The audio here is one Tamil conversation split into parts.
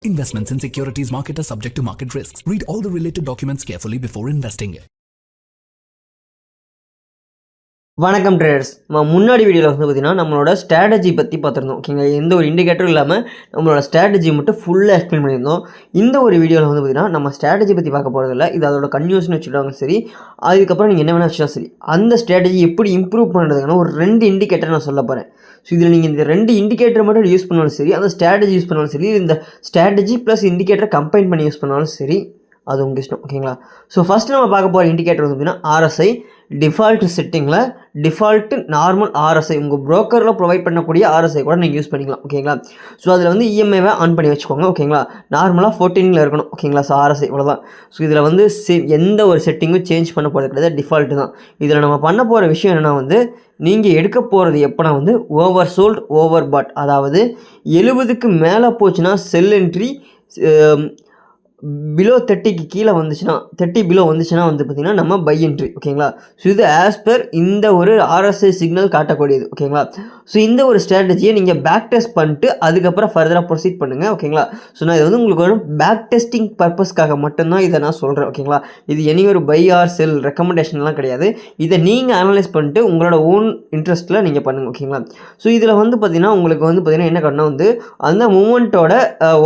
Investments in securities market are subject to market risks. Read all the related documents carefully before investing. வணக்கம் ட்ரேடர்ஸ். முன்னாடி வீடியோவில் வந்து பார்த்தீங்கன்னா நம்மளோட ஸ்ட்ராட்டஜி பற்றி பார்த்துருந்தோம். ஓகேங்க, எந்த ஒரு இண்டிகேட்டரும் இல்லாமல் நம்மளோட ஸ்ட்ராட்டஜி மட்டும் ஃபுல்லாக எக்ஸ்பிளைன் பண்ணியிருந்தோம். இந்த ஒரு வீடியோவில் வந்து பார்த்தீங்கன்னா நம்ம ஸ்ட்ராட்டஜி பற்றி பார்க்க போகிறதில்ல. இது அதோட கன்யூஷன் வச்சுக்கிட்டாங்க சரி, அதுக்கப்புறம் நீங்கள் என்ன வேணால் வச்சுட்டா சரி, அந்த ஸ்ட்ராட்டஜி எப்படி இம்ப்ரூவ் பண்ணுறதுக்கான ஒரு 2 இண்டிகேட்டர் நான் சொல்ல போகிறேன். ஸோ இதில் நீங்கள் இந்த 2 இண்டிகேட்டர் மட்டும் யூஸ் பண்ணாலும் சரி, அந்த ஸ்ட்ராட்டஜி யூஸ் பண்ணாலும் சரி, இந்த ஸ்ட்ராட்டஜி ப்ளஸ் இண்டிகேட்டரை கம்பைன் பண்ணி யூஸ் பண்ணாலும் சரி, அது உங்கள் இஷ்டம். ஓகேங்களா? ஸோ ஃபஸ்ட்டு நம்ம பார்க்க போகிற இண்டிகேட்டர் வந்து பார்த்தீங்கன்னா RSI டிஃபால்ட் செட்டிங்கில் டிஃபால்ட்டு நார்மல் RSI உங்கள் ப்ரோக்கரில் ப்ரொவைட் பண்ணக்கூடிய RSI கூட நீங்கள் யூஸ் பண்ணிக்கலாம். ஓகேங்களா? ஸோ அதில் வந்து இஎம்ஐவை ஆன் பண்ணி வச்சுக்கோங்க. ஓகேங்களா? நார்மலாக 14 இருக்கணும். ஓகேங்களா? ஸோ RSI இவ்வளோதான். ஸோ இதில் வந்து எந்த ஒரு செட்டிங்கும் சேஞ்ச் பண்ண போகிறது கிடையாது, டிஃபால்ட்டு தான். இதில் நம்ம பண்ண போகிற விஷயம் என்னென்னா வந்து நீங்கள் எடுக்க போகிறது எப்போனா வந்து ஓவர் சோல்ட் ஓவர் பாட், அதாவது 70க்கு மேலே போச்சுன்னா செல் என்ட்ரி, பிலோ 30க்கு கீழே வந்துச்சுன்னா 30 பிலோ வந்துச்சுன்னா வந்து பார்த்திங்கன்னா நம்ம பை என்ட்ரி. ஓகேங்களா? ஸோ இது ஆஸ் பர் இந்த ஒரு RSI சிக்னல் காட்டக்கூடியது. ஓகேங்களா? ஸோ இந்த ஒரு ஸ்ட்ராட்டஜியை நீங்கள் பேக் டெஸ்ட் பண்ணிட்டு அதுக்கப்புறம் ஃபர்தராக ப்ரொசீட் பண்ணுங்கள். ஓகேங்களா? ஸோ நான் இது வந்து உங்களுக்கு ஒரு பேக் டெஸ்டிங் பர்பஸ்க்காக மட்டும்தான் இதை நான் சொல்கிறேன். ஓகேங்களா? இது எனி ஒரு பை ஆர் செல் ரெக்கமெண்டேஷன்லாம் கிடையாது. இதை நீங்கள் அனலைஸ் பண்ணிட்டு உங்களோட ஓன் இன்ட்ரெஸ்ட்டில் நீங்கள் பண்ணுங்கள். ஓகேங்களா? ஸோ இதில் வந்து பார்த்திங்கன்னா உங்களுக்கு வந்து பார்த்திங்கன்னா என்ன காட்டணும் வந்து அந்த மூமெண்ட்டோட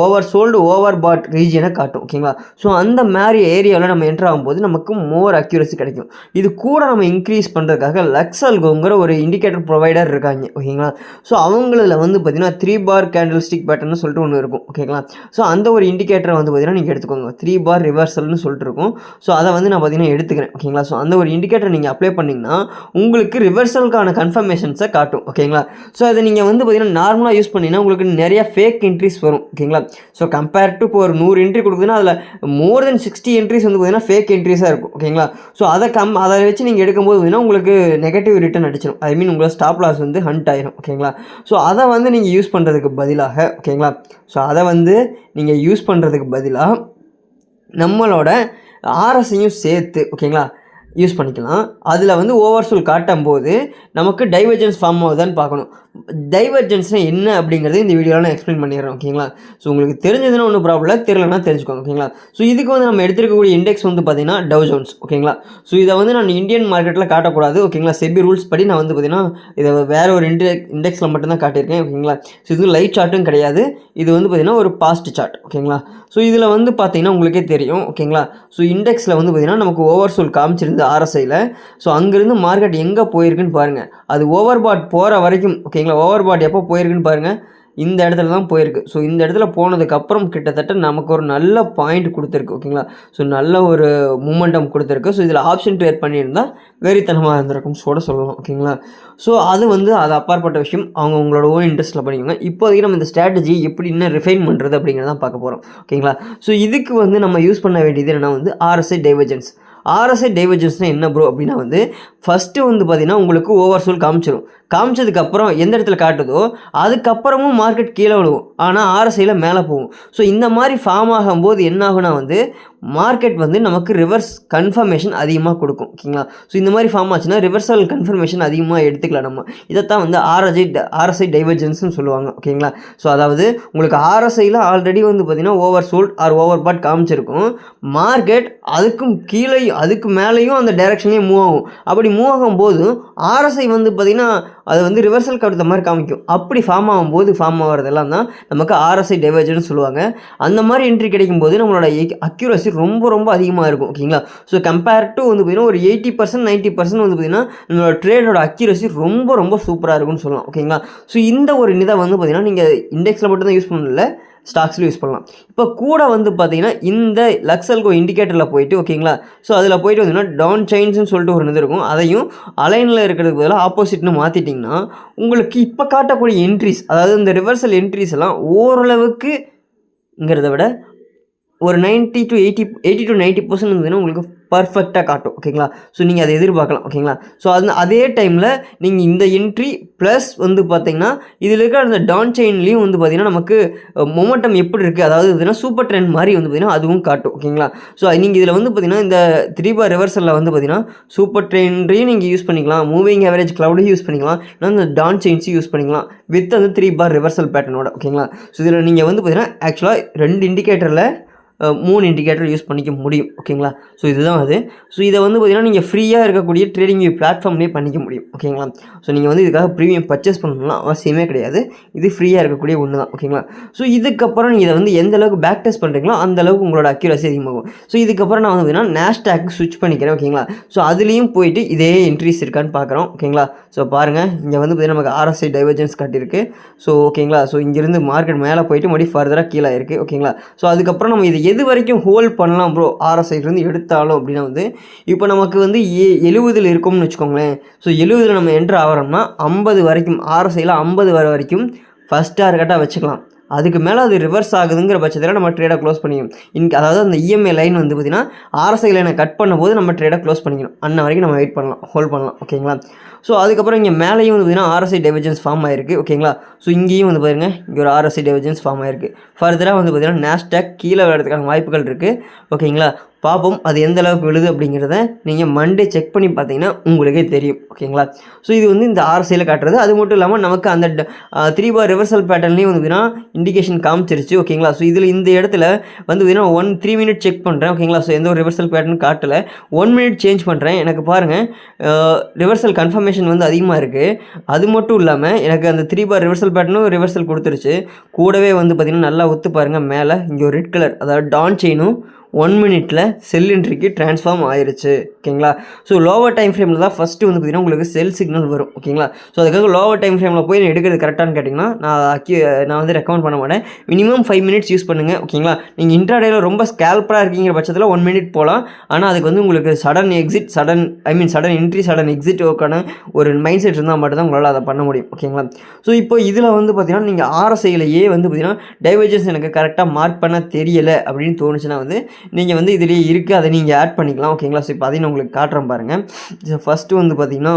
ஓவர் சோல்டு ஓவர் பாட் ரீஜியனை காட்டும். ஓகேங்களா? ஸோ அந்த மாதிரி ஏரியாவில் நம்ம என்ட்ரு ஆகும்போது நமக்கு மோர் அக்யூரசி கிடைக்கும். இது கூட நம்ம இன்க்ரீஸ் பண்ணுறதுக்காக லக்ஸல்கோங்கிற ஒரு இண்டிகேட்டர் ப்ரொவைடர் இருக்காங்க. ஓகேங்களா? ஸோ அவங்களில் வந்து பார்த்திங்கன்னா 3 பார் கேண்டில் ஸ்டிக் பேட்டர்னு சொல்லிட்டு ஒன்று இருக்கும். ஓகேங்களா? ஸோ அந்த ஒரு இண்டிகேட்டரை வந்து பார்த்திங்கன்னா நீங்கள் எடுத்துக்கோங்க. 3 பார் ரிவர்சல்னு சொல்லிட்டு இருக்கும். ஸோ அதை வந்து நான் பார்த்திங்கன்னா எடுத்துக்கிறேன். ஓகேங்களா? ஸோ அந்த ஒரு இண்டிகேட்டர் நீங்கள் அப்ளை பண்ணிங்கன்னா உங்களுக்கு ரிவர்சலுக்கான கன்ஃபர்மேஷன்ஸை காட்டும். ஓகேங்களா? ஸோ அதை நீங்கள் வந்து பார்த்திங்கன்னா நார்மலாக யூஸ் பண்ணிங்கன்னா உங்களுக்கு நிறைய ஃபேக் என்ட்ரிஸ் வரும். ஓகேங்களா? ஸோ கம்பேர் டு இப்போ ஒரு 100 என்ட்ரி கொடுக்குதுன்னா அதில் மோர் தென் 60 என்ட்ரிஸ் வந்து பார்த்தீங்கன்னா ஃபேக் என்ட்ரிஸாக இருக்கும். ஓகேங்களா? ஸோ அதை வச்சு நீங்கள் எடுக்கும்போது பார்த்தீங்கன்னா உங்களுக்கு நெகட்டிவ் ரிட்டர்ன் அடிச்சிடும். ஐ மீன் உங்களோட ஸ்டாப் லாஸ் வந்து ஹண்ட் ஆயிரும். ஓகேங்களா? ஸோ அதை வந்து நீங்கள் யூஸ் பண்ணுறதுக்கு பதிலாக ஓகேங்களா, ஸோ அதை வந்து நீங்கள் யூஸ் பண்ணுறதுக்கு பதிலாக நம்மளோட RSIயும் சேர்த்து ஓகேங்களா யூஸ் பண்ணிக்கலாம். அதில் வந்து ஓவர்சோல் காட்டும் போது நமக்கு டைவர்ஜென்ஸ் ஃபார்ம் ஆகுதான்னு பார்க்கணும். டைவர்ஜென்ஸ்னால் என்ன அப்படிங்கிறது இந்த வீடியோவில் நான் எக்ஸ்பிளைன் பண்ணிடுறேன். ஓகேங்களா? ஸோ உங்களுக்கு தெரிஞ்சதுன்னா ஒன்றும் ப்ராப்ளம் இல்லை, தெரியலனா தெரிஞ்சுக்கோங்க. ஓகேங்களா? ஸோ இதுக்கு வந்து நம்ம எடுத்துருக்கக்கூடிய இண்டெக்ஸ் வந்து பார்த்திங்கன்னா டவ் ஜோன்ஸ். ஓகேங்களா? ஸோ இதை வந்து நான் இந்தியன் மார்க்கெட்டில் காட்டக்கூடாது. ஓகேங்களா? செபி ரூல்ஸ் படி நான் வந்து பார்த்திங்கன்னா இதை வேறு ஒரு இண்டெக்ஸில் மட்டும்தான் காட்டியிருக்கேன். ஓகேங்களா? ஸோ இது லைவ் சார்ட்டும் கிடையாது, இது வந்து பார்த்திங்கன்னா ஒரு பாஸ்ட் சார்ட். ஓகேங்களா? ஸோ இதில் வந்து பார்த்திங்கன்னா உங்களுக்கே தெரியும். ஓகேங்களா? ஸோ இண்டெக்ஸில் வந்து பார்த்திங்கன்னா நமக்கு ஓவர்சோல் காமிச்சிருந்து RSIயில். ஸோ அங்கேருந்து மார்க்கெட் எங்கே போயிருக்குன்னு பாருங்கள். அது ஓவர் பாட் போகிற வரைக்கும் ஓகேங்களா, ஓவர் பாட் எப்போ போயிருக்குன்னு பாருங்கள், இந்த இடத்துல தான் போயிருக்கு. ஸோ இந்த இடத்துல போனதுக்கப்புறம் கிட்டத்தட்ட நமக்கு ஒரு நல்ல பாயிண்ட் கொடுத்துருக்கு. ஓகேங்களா? ஸோ நல்ல ஒரு மூமெண்டம் கொடுத்துருக்கு. ஸோ இதில் ஆப்ஷன் ட்ரேட் பண்ணியிருந்தால் வெறித்தனமாக இருந்திருக்கும் கூட சொல்லலாம். ஓகேங்களா? ஸோ அது வந்து அது அப்பாற்பட்ட விஷயம், அவங்க உங்களோட ஓன் இன்ட்ரெஸ்ட்டில் பண்ணிக்கோங்க. இப்போதைக்கு நம்ம இந்த ஸ்ட்ராட்டஜி எப்படி இன்னும் ரிஃபைன் பண்ணுறது அப்படிங்கிறதான் பார்க்க போகிறோம். ஓகேங்களா? ஸோ இதுக்கு வந்து நம்ம யூஸ் பண்ண வேண்டியது என்னென்னா வந்து RSI டைவர்ஜென்ஸ். RSI டைவர்ஜென்ஸ்னால் என்ன ப்ரோ அப்படின்னா வந்து ஃபஸ்ட்டு வந்து பார்த்திங்கன்னா உங்களுக்கு ஓவர்சோல் காமிச்சிடும். காமிச்சதுக்கப்புறம் எந்த இடத்துல காட்டுதோ அதுக்கப்புறமும் மார்க்கெட் கீழே விழுவும், ஆனால் RSIயில் மேலே போகும். ஸோ இந்த மாதிரி ஃபார்ம் ஆகும்போது என்ன ஆகுனா வந்து மார்க்கெட் வந்து நமக்கு ரிவர்ஸ் கன்ஃபர்மேஷன் அதிகமாக கொடுக்கும். ஓகேங்களா? ஸோ இந்த மாதிரி ஃபார்ம் ஆச்சுன்னா ரிவர்சல் கன்ஃபர்மேஷன் அதிகமாக எடுத்துக்கலாம் நம்ம. இதைத்தான் வந்து RSI டைவர்ஜென்ஸ்னு சொல்லுவாங்க. ஓகேங்களா? ஸோ அதாவது உங்களுக்கு RSIயில் ஆல்ரெடி வந்து பார்த்திங்கன்னா over sold or over bought காமிச்சிருக்கும். மார்க்கெட் அதுக்கும் கீழே அதுக்கு மேலேயும் அந்த டைரெக்ஷன்லேயே மூவ் ஆகும். அப்படி மூவ் ஆகும்போது RSI வந்து பார்த்திங்கன்னா அது வந்து ரிவர்சல் காட்டுற மாதிரி காமிக்கும். அப்படி ஃபார்ம் ஆகும்போது ஃபார்ம் ஆகிறதெல்லாம் தான் நமக்கு RSI டைவர்ஜென்ஸ் சொல்லுவாங்க. அந்த மாதிரி என்ட்ரி கிடைக்கும்போது நம்மளோட அக்யூரசி ரொம்ப ரொம்ப அதிகமாக இருக்கும். ஓகேங்களா? ஸோ கம்பேர் டு வந்து பார்த்திங்கன்னா ஒரு 80% 90% வந்து பார்த்திங்கன்னா நம்மளோட ட்ரேடோட அக்யூரசி ரொம்ப ரொம்ப சூப்பராக இருக்கும்னு சொல்லலாம். ஓகேங்களா? ஸோ இந்த ஒரு இதை வந்து பார்த்திங்கன்னா நீங்கள் இண்டெக்ஸில் மட்டும் தான் யூஸ் பண்ணல, ஸ்டாக்ஸில் யூஸ் பண்ணலாம். இப்போ கூட வந்து பார்த்தீங்கன்னா இந்த லக்ஸல்கோ இண்டிகேட்டரில் போயிட்டு ஓகேங்களா, ஸோ அதில் போயிட்டு வந்தீங்கன்னா டவுன் செயின்ஸ்னு சொல்லிட்டு ஒரு இது இருக்கும், அதையும் அலைனில் இருக்கிறதுக்கு பதிலாக ஆப்போசிட்னு மாற்றிட்டிங்கன்னா உங்களுக்கு இப்போ காட்டக்கூடிய என்ட்ரிஸ், அதாவது இந்த ரிவர்சல் என்ட்ரிஸ் எல்லாம் ஓரளவுக்குங்கிறத விட ஒரு 80 to 90% இருந்ததுன்னா உங்களுக்கு பர்ஃபெக்டாக காட்டும். ஓகேங்களா? ஸோ நீங்கள் அதை எதிர்பார்க்கலாம். ஓகேங்களா? ஸோ அதே டைமில் நீங்கள் இந்த என்ட்ரி ப்ளஸ் வந்து பார்த்தீங்கன்னா இதில் இருக்கிற அந்த டான் செயின்லேயும் வந்து பார்த்தீங்கன்னா நமக்கு மொமெண்டம் எப்படி இருக்குது, அதாவது பார்த்தீங்கன்னா சூப்பர் ட்ரெண்ட் மாதிரி வந்து பார்த்தீங்கன்னா அதுவும் காட்டும். ஓகேங்களா? ஸோ நீங்கள் இதில் வந்து பார்த்தீங்கன்னா இந்த 3 பார் ரிவர்சலில் வந்து பார்த்தீங்கன்னா சூப்பர் ட்ரெண்டையும் நீங்கள் யூஸ் பண்ணிக்கலாம், மூவிங் ஆவரேஜ் க்ளவுடையும் யூஸ் பண்ணிக்கலாம், இல்லைனா இந்த டான் செயின்ஸையும் யூஸ் பண்ணிக்கலாம் வித் அந்த 3 பார் ரிவர்சல் பேட்டர்னோட. ஓகேங்களா? ஸோ இதில் நீங்கள் வந்து பார்த்தீங்கன்னா ஆக்சுவலாக 2 இண்டிகேட்டரில் 3 இண்டிகேட்டர் யூஸ் பண்ணிக்க முடியும். ஓகேங்களா? ஸோ இதுதான் அது. ஸோ இதை வந்து பார்த்தீங்கன்னா நீங்கள் ஃப்ரீயாக இருக்கக்கூடிய ட்ரேடிங் வியூ பிளாட்ஃபார்ம்லேயே பண்ணிக்க முடியும். ஓகேங்களா? ஸோ நீங்கள் வந்து இதுக்காக ப்ரீமியம் பர்ச்சேஸ் பண்ணணும்லாம் அவசியமே கிடையாது. இது ஃப்ரீயாக இருக்கக்கூடிய ஒன்று தான். ஓகேங்களா? ஸோ இதுக்கப்புறம் நீங்கள் இதை வந்து எந்த அளவுக்கு பேக் டெஸ்ட் பண்ணுறீங்களோ அந்த அளவுக்கு உங்களோட அக்யூரசி அதிகமாகும். ஸோ இதுக்கப்புறம் நான் வந்து பார்த்தீங்கன்னா நாஸ்டாக்கு ஸ்விட்ச் பண்ணிக்கிறேன். ஓகேங்களா? ஸோ அதுலேயும் போயிட்டு இதே என்ட்ரிஸ் இருக்கான்னு பார்க்குறோம். ஓகேங்களா? ஸோ பாருங்கள், இங்கே வந்து பார்த்தீங்கன்னா நமக்கு RSI டைவர்ஜென்ஸ் காட்டியிருக்கு. ஸோ ஓகேங்களா? ஸோ இங்கேருந்து மார்க்கெட் மேலே போயிட்டு மறுபடியும் ஃபர்தராக கீழே இருக்குது. ஓகேங்களா? ஸோ அதுக்கப்புறம் நம்ம இது எது வரைக்கும் ஹோல்ட் பண்ணலாம் ப்ரோ RSIலேருந்து எடுத்தாலும் அப்படின்னா வந்து இப்போ நமக்கு வந்து 70 இருக்கும்னு வச்சுக்கோங்களேன். ஸோ 70 நம்ம என்ட்ரு ஆகிறோம்னா 50 வரைக்கும் RSIயில் 50 வர வரைக்கும் ஃபஸ்ட் டார்கெட்டாக வச்சுக்கலாம். அதுக்கு மேலே அது ரிவர்ஸ் ஆகுதுங்கிற பட்சத்தில் நம்ம ட்ரேடை க்ளோஸ் பண்ணிக்கணும். அதாவது அந்த EMA லைன் வந்து பார்த்திங்கன்னா RSI லைனை கட் பண்ணும்போது நம்ம ட்ரேடை க்ளோஸ் பண்ணிக்கணும். அன்ன வரைக்கும் நம்ம வெயிட் பண்ணலாம், ஹோல்ட் பண்ணலாம். ஓகேங்களா? ஸோ அதுக்கப்புறம் இங்கே மேலேயும் வந்து பார்த்திங்கன்னா RSI டைவர்ஜென்ஸ் ஃபார்ம் ஆயிருக்கு. ஓகேங்களா? ஸோ இங்கேயும் வந்து பாருங்கள், இங்கே ஒரு RSI டைவர்ஜென்ஸ் ஃபார்ம் ஆயிருக்கு. ஃபர்தராக வந்து பார்த்திங்கன்னா நாஸ்டாக் கீழே விழுறதுக்கான வாய்ப்புகள் இருக்குது. ஓகேங்களா? பார்ப்போம் அது எந்த அளவுக்கு விழுது அப்படிங்கிறத நீங்கள் மண்டே செக் பண்ணி பார்த்தீங்கன்னா உங்களுக்கே தெரியும். ஓகேங்களா? ஸோ இது வந்து இந்த RSIயில் காட்டுறது. அது மட்டும் இல்லாமல் நமக்கு அந்த 3 பார் ரிவர்சல் பேட்டர்ன்லேயும் வந்து பார்த்தீங்கன்னா இண்டிகேஷன் காமிச்சிருச்சு. ஓகேங்களா? ஸோ இதில் இந்த இடத்துல வந்து பார்த்தீங்கன்னா 3 மினிட் செக் பண்ணுறேன். ஓகேங்களா? ஸோ எந்த ஒரு ரிவர்சல் பேட்டர்ன் காட்டலை. 1 மினிட் சேஞ்ச் பண்ணுறேன். எனக்கு பாருங்கள் ரிவர்சல் கன்ஃபர்மேஷன் வந்து அதிகமாக இருக்குது. அது மட்டும் இல்லாமல் எனக்கு அந்த 3 பார் ரிவர்சல் பேட்டர்னும் ரிவர்சல் கொடுத்துருச்சு. கூடவே வந்து பார்த்திங்கன்னா நல்லா ஒத்து பாருங்கள், மேலே இங்கே ஒரு ரெட் கலர், அதாவது டான் செயினும் 1 மினிட்டில் செல் என்ட்ரிக்கு ட்ரான்ஸ்ஃபார்ம் ஆயிருச்சு. ஓகேங்களா? ஸோ லோவர் டைம் ஃப்ரேமில் தான் ஃபஸ்ட்டு வந்து பார்த்திங்கன்னா உங்களுக்கு செல் சிக்னல் வரும். ஓகேங்களா? ஸோ அதுக்காக லோவர் டைம் ஃப்ரேமில் போய் எடுக்கிறது கரெக்டானு கேட்டிங்கன்னா நான் வந்து ரெக்கமெண்ட் பண்ண மாட்டேன். மினிமம் 5 மினிட்ஸ் யூஸ் பண்ணுங்கள். ஓகேங்களா? நீங்கள் இன்ட்ராடேயில் ரொம்ப ஸ்கேல்பராக இருக்கீங்கிற பட்சத்தில் 1 மினிட் போகலாம். ஆனால் அதுக்கு வந்து உங்களுக்கு சடன் என்ட்ரி சடன் எக்ஸிட்டுக்கான ஒரு மைண்ட் செட் இருந்தால் மட்டும் தான் உங்களால் அதை பண்ண முடியும். ஓகேங்களா? ஸோ இப்போ இதில் வந்து பார்த்திங்கன்னா நீங்கள் RSIலேயே வந்து பார்த்திங்கன்னா டைவர்ஜென்ஸ் எனக்கு கரெக்டாக மார்க் பண்ண தெரியலை அப்படின்னு தோணுச்சுன்னா வந்து நீங்கள் வந்து இதிலேயே இருக்குது, அதை நீங்கள் ஆட் பண்ணிக்கலாம். ஓகேங்களா? ஸோ இப்போ அதையும் நான் உங்களுக்கு காட்டுறேன் பாருங்கள். ஸோ ஃபஸ்ட்டு வந்து பார்த்திங்கன்னா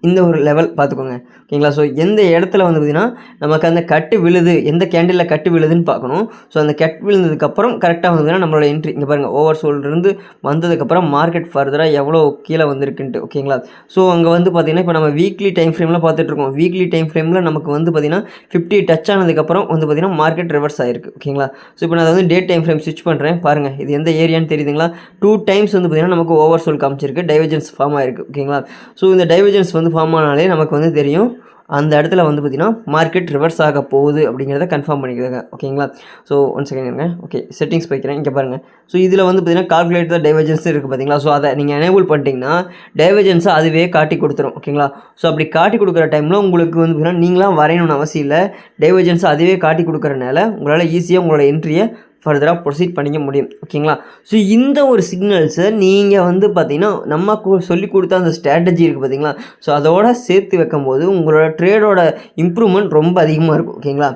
இந்த ஒரு லெவல் பார்த்துக்கோங்க. ஓகேங்களா? ஸோ எந்த இடத்துல வந்து பார்த்திங்கன்னா நமக்கு அந்த கட்டு விழுது, எந்த கேண்டிலில் கட்டு விழுதுன்னு பார்க்கணும். ஸோ அந்த கட் விழுந்ததுக்கப்புறம் கரெக்டாக வந்து பார்த்திங்கன்னா நம்மளோட என்ட்ரி இங்கே பாருங்கள், ஓவர் சோல்டிருந்து வந்ததுக்கப்புறம் மார்க்கெட் ஃபர்தராக எவ்வளோ கீழே வந்திருக்குன்ட்டு. ஓகேங்களா? ஸோ அங்கே வந்து பார்த்திங்கன்னா இப்போ நம்ம வீக்லி டைம் ஃப்ரேமில் பார்த்துட்ருக்கோம். வீக்லி டைம் ஃப்ரேமில் நமக்கு வந்து பார்த்திங்கன்னா 50 டச் ஆனதுக்கப்புறம் வந்து பார்த்திங்கன்னா மார்க்கெட் ரிவர்ஸ் ஆகிருக்கு. ஓகேங்களா? ஸோ இப்போ நான் அதை வந்து டேட் டைம் ஃப்ரேம் ஸ்விட்ச் பண்ணுறேன். பாருங்கள் இது எந்த ஏரியான்னு தெரியுதுங்களா? 2 டைம்ஸ் வந்து பார்த்திங்கன்னா நமக்கு ஓவர் சோல் காமிச்சிருக்கு, டைவர்ஜென்ஸ் ஃபார்ம் ஆகிருக்கு. ஓகேங்களா? ஸோ இந்த டைவர்ஜென்ஸ் வந்து ஃபார்ம் ஆனாலே நமக்கு வந்து தெரியும் அந்த இடத்துல வந்து பார்த்திங்கன்னா மார்க்கெட் ரிவர்ஸ் ஆக போகுது அப்படிங்கிறத கன்ஃபார்ம் பண்ணிக்கிறேங்க. ஓகேங்களா? ஸோ ஒன் செகண்ட் இருங்க. ஓகே, செட்டிங்ஸ் போய்க்கிறேன். இங்கே பாருங்கள். ஸோ இதில் வந்து பார்த்திங்கன்னா கால்குலேட் த டைவர்ஜென்ஸ் இருக்குது பார்த்தீங்களா? ஸோ அதை நீங்கள் எனேபிள் பண்ணிட்டீங்கன்னா டைவர்ஜென்ஸை அதுவே காட்டி கொடுத்துரும். ஓகேங்களா? ஸோ அப்படி காட்டி கொடுக்குற டைமில் உங்களுக்கு வந்து பார்த்திங்கன்னா நீங்களாம் வரையணும்னு அவசியம் இல்லை. டைவர்ஜென்ஸை அதுவே காட்டி கொடுக்குறனால உங்களால் ஈஸியாக உங்களோட என்ட்ரியை ஃபர்தராக ப்ரொசீட் பண்ணிக்க முடியும். ஓகேங்களா? ஸோ இந்த ஒரு சிக்னல்ஸை நீங்கள் வந்து பார்த்திங்கன்னா நம்ம சொல்லி கொடுத்த அந்த ஸ்ட்ராட்டஜி இருக்குது பார்த்தீங்களா? ஸோ அதோட சேர்த்து வைக்கும்போது உங்களோட ட்ரேடோட இம்ப்ரூவ்மெண்ட் ரொம்ப அதிகமாக இருக்கும். ஓகேங்களா?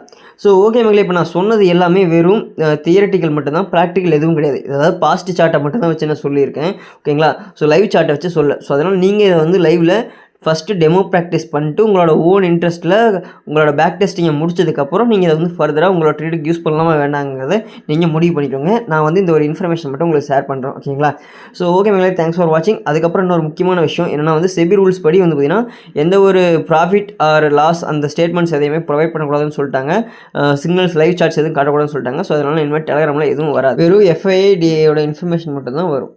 ஸோ ஓகே மகளே, இப்போ நான் சொன்னது எல்லாமே வெறும் தியரட்டிக்கல் மட்டும்தான், ப்ராக்டிக்கல் எதுவும் கிடையாது. அதாவது பாஸ்ட் சார்ட்டை மட்டும் தான் வச்சு நான் சொல்லியிருக்கேன். ஓகேங்களா? ஸோ லைவ் சார்ட்டை வச்சு சொல்ல. ஸோ அதனால் நீங்கள் இதை வந்து லைவில் ஃபஸ்ட்டு டெமோ ப்ராக்டிஸ் பண்ணிட்டு உங்களோட ஓன் இன்ட்ரெஸ்ட்டில் உங்களோட பேக் டெஸ்டிங்கை முடிச்சதுக்கப்புறம் நீங்கள் இதை வந்து ஃபர்தராக உங்களோட ட்ரேடுக்கு யூஸ் பண்ணலாமா வேண்டாங்கிறத நீங்கள் முடிவு பண்ணிக்கோங்க. நான் வந்து இந்த ஒரு இன்ஃபர்மேஷன் மட்டும் உங்களுக்கு ஷேர் பண்ணுறோம். ஓகேங்களா? ஸோ ஓகே மேலே, தேங்க்ஸ் ஃபார் வாட்சிங். அதுக்கப்புறம் இன்னொரு முக்கியமான விஷயம் என்னென்னா வந்து செபி ரூல்ஸ் படி வந்து பார்த்திங்கன்னா எந்த ஒரு ப்ராஃபிட் ஆர் லாஸ் அந்த ஸ்டேட்மெண்ட்ஸ் எதையுமே ப்ரொவைட் பண்ணக்கூடாதுன்னு சொல்லிட்டாங்க. சிக்னல்ஸ் லைவ் சார்ட்ஸ் எதுவும் காட்டக்கூடாதுன்னு சொல்லிட்டாங்க. ஸோ அதனால் இனிமேல் டெலகிராமில் எதுவும் வராது. வெறும் FIIDA இன்ஃபர்மேஷன் மட்டும் தான் வரும்.